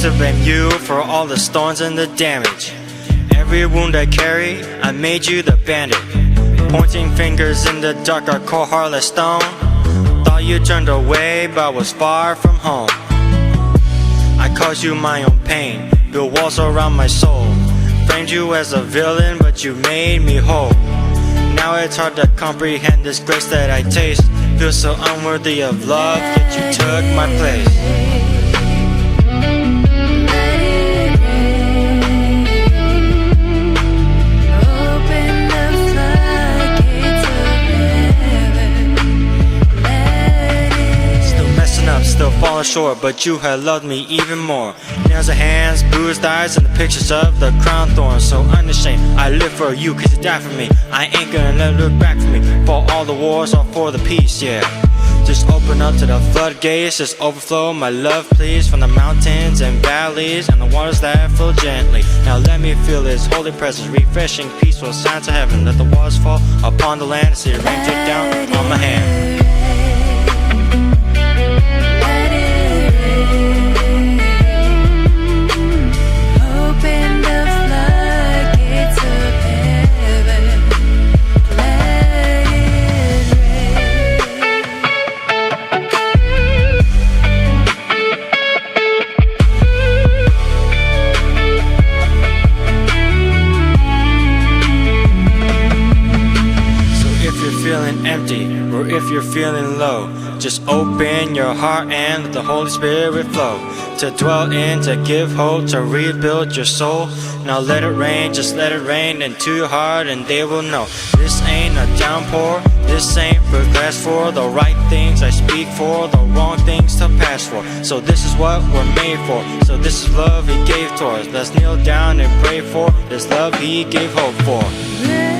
to blame you for all the storms and the damage. Every wound I carry, I made you the bandit. Pointing fingers in the dark, our cold heartless stone. Thought you turned away, but was far from home. I caused you my own pain, built walls around my soul. Framed you as a villain, but you made me whole. Now it's hard to comprehend this grace that I taste. Feel so unworthy of love, yet you took my place. Still falling short, but you had loved me even more. Nails and hands, bruised eyes, and the pictures of the crown thorns. So unashamed, I live for you, cause you died for me. I ain't gonna let look back for me. For all the wars, or for the peace, yeah. Just open up to the floodgates, just overflow my love, please. From the mountains and valleys, and the waters that flow gently. Now let me feel His holy presence, refreshing, peaceful signs of heaven. Let the waters fall upon the land, and see the rain drip down on my hand. Empty, or if you're feeling low, just open your heart and let the Holy Spirit flow. To dwell in, to give hope, to rebuild your soul. Now let it rain, just let it rain into your heart, and they will know. This ain't a downpour, this ain't for glass for the right things I speak for, the wrong things to pass for. So this is what we're made for, so this is love He gave to us. Let's kneel down and pray for this love He gave hope for.